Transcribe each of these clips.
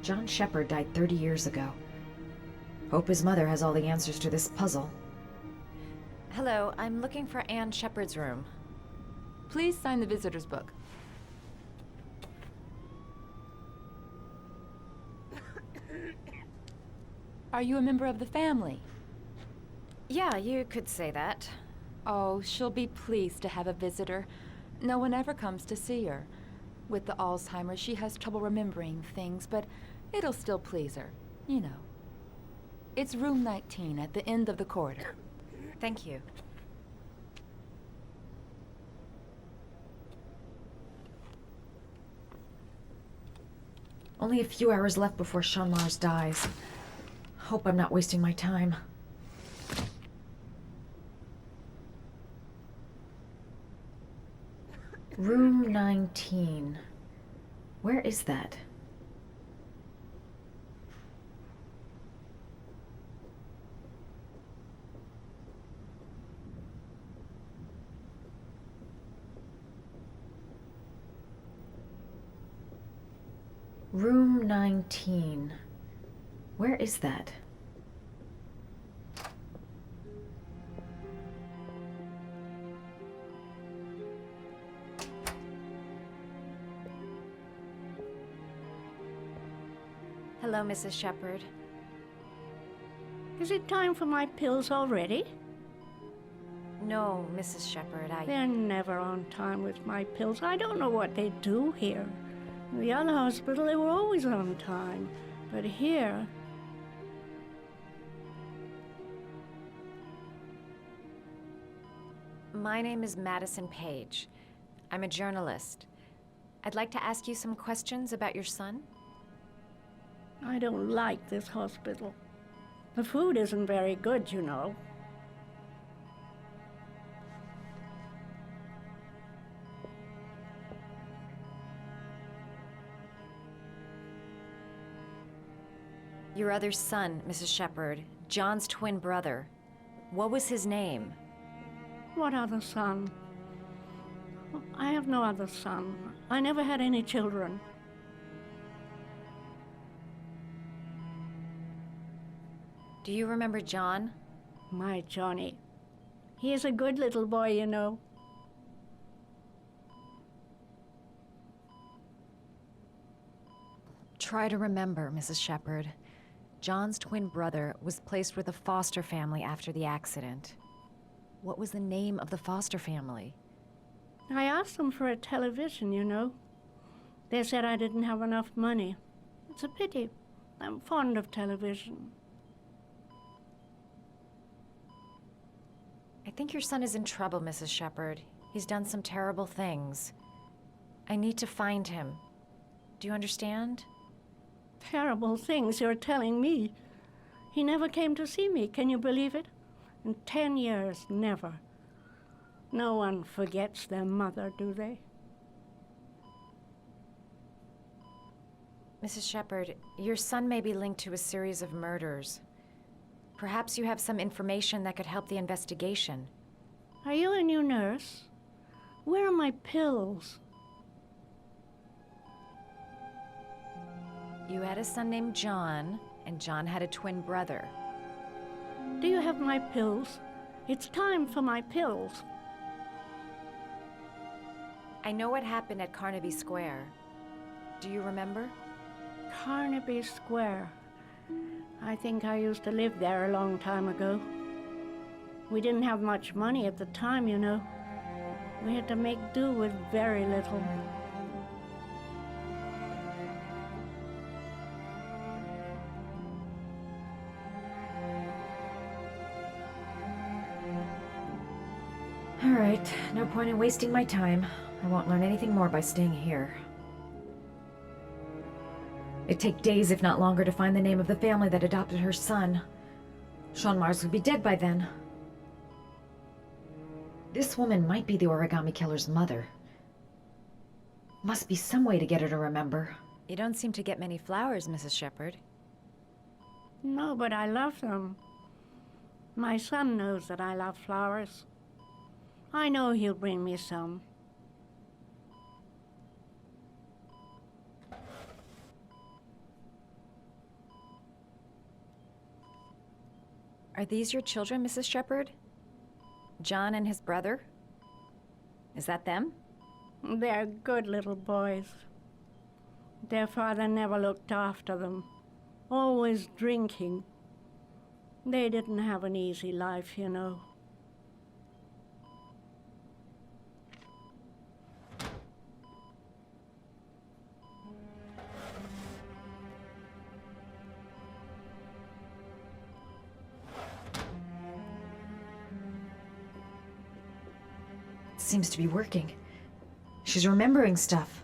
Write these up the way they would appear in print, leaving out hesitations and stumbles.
John Shepard died 30 years ago. Hope his mother has all the answers to this puzzle. Hello, I'm looking for Anne Shepard's room. Please sign the visitor's book. Are you a member of the family? Yeah, you could say that. Oh, she'll be pleased to have a visitor. No one ever comes to see her. With the Alzheimer's, she has trouble remembering things, but it'll still please her, you know. It's room 19 at the end of the corridor. Thank you. Only a few hours left before Sean Mars dies. Hope I'm not wasting my time. Room 19. Where is that? Room 19. Where is that? Hello, Mrs. Shepard. Is it time for my pills already? No, Mrs. Shepard, They're never on time with my pills. I don't know what they do here. In the other hospital, they were always on time. But here... My name is Madison Page. I'm a journalist. I'd like to ask you some questions about your son. I don't like this hospital. The food isn't very good, you know. Your other son, Mrs. Shepard, John's twin brother. What was his name? What other son? I have no other son. I never had any children. Do you remember John? My Johnny. He is a good little boy, you know. Try to remember, Mrs. Shepard. John's twin brother was placed with a foster family after the accident. What was the name of the foster family? I asked them for a television, you know. They said I didn't have enough money. It's a pity. I'm fond of television. I think your son is in trouble, Mrs. Shepard. He's done some terrible things. I need to find him. Do you understand? Terrible things you're telling me. He never came to see me, can you believe it? In 10 years, never. No one forgets their mother, do they? Mrs. Shepard, your son may be linked to a series of murders. Perhaps you have some information that could help the investigation. Are you a new nurse? Where are my pills? You had a son named John, and John had a twin brother. Do you have my pills? It's time for my pills. I know what happened at Carnaby Square. Do you remember? Carnaby Square. I think I used to live there a long time ago. We didn't have much money at the time, you know. We had to make do with very little. All right, no point in wasting my time. I won't learn anything more by staying here. It'd take days, if not longer, to find the name of the family that adopted her son. Sean Mars would be dead by then. This woman might be the origami killer's mother. Must be some way to get her to remember. You don't seem to get many flowers, Mrs. Shepard. No, but I love them. My son knows that I love flowers. I know he'll bring me some. Are these your children, Mrs. Shepherd? John and his brother? Is that them? They're good little boys. Their father never looked after them, always drinking. They didn't have an easy life, you know. Seems to be working. She's remembering stuff.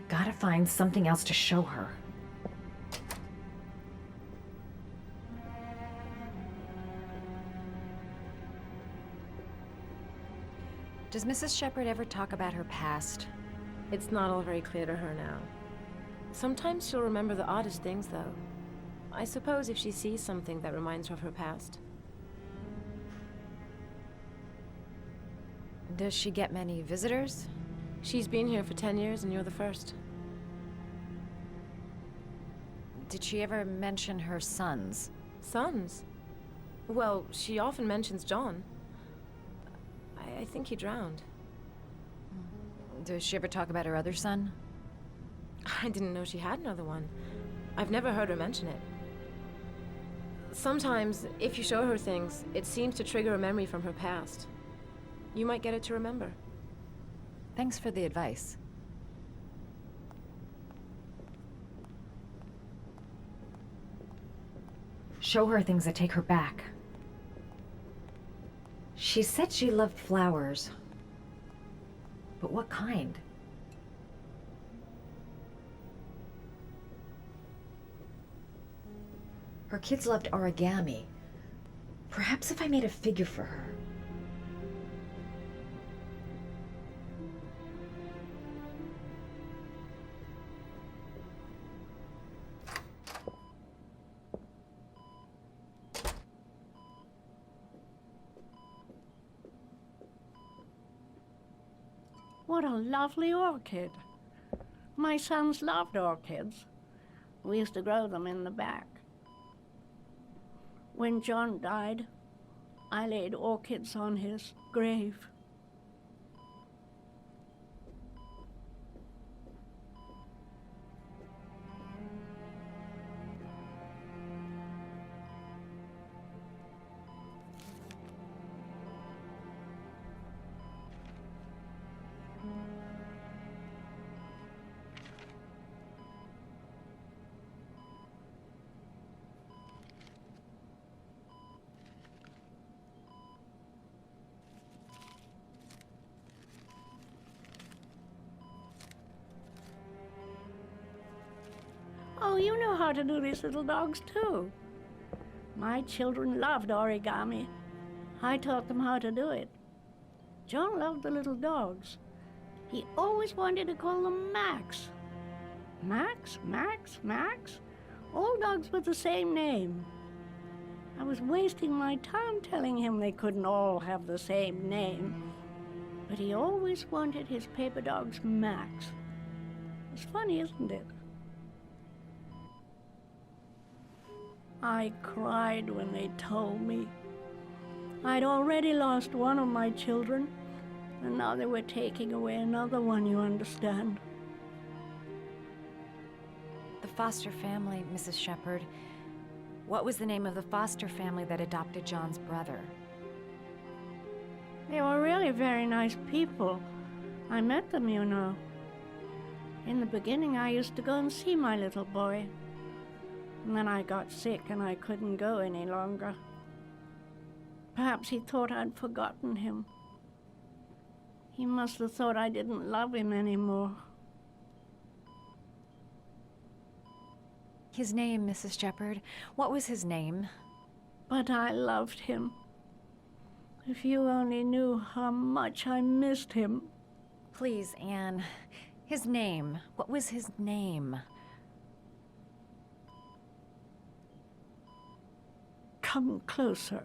Gotta find something else to show her. Does Mrs. Shepherd ever talk about her past? It's not all very clear to her now. Sometimes she'll remember the oddest things, though. I suppose if she sees something that reminds her of her past. Does she get many visitors? She's been here for 10 years and you're the first. Did she ever mention her sons? Sons? Well, she often mentions John. I think he drowned. Does she ever talk about her other son? I didn't know she had another one. I've never heard her mention it. Sometimes, if you show her things, it seems to trigger a memory from her past. You might get it to remember. Thanks for the advice. Show her things that take her back. She said she loved flowers. But what kind? Her kids loved origami. Perhaps if I made a figure for her. What a lovely orchid. My sons loved orchids. We used to grow them in the back. When John died, I laid orchids on his grave. Oh, you know how to do these little dogs, too. My children loved origami. I taught them how to do it. John loved the little dogs. He always wanted to call them Max. Max, Max, Max. All dogs with the same name. I was wasting my time telling him they couldn't all have the same name. But he always wanted his paper dogs Max. It's funny, isn't it? I cried when they told me. I'd already lost one of my children, and now they were taking away another one, you understand. The foster family, Mrs. Shepherd. What was the name of the foster family that adopted John's brother? They were really very nice people. I met them, you know. In the beginning, I used to go and see my little boy. And then I got sick and I couldn't go any longer. Perhaps he thought I'd forgotten him. He must have thought I didn't love him anymore. His name, Mrs. Shepherd. What was his name? But I loved him. If you only knew how much I missed him. Please, Anne. His name. What was his name? Come closer.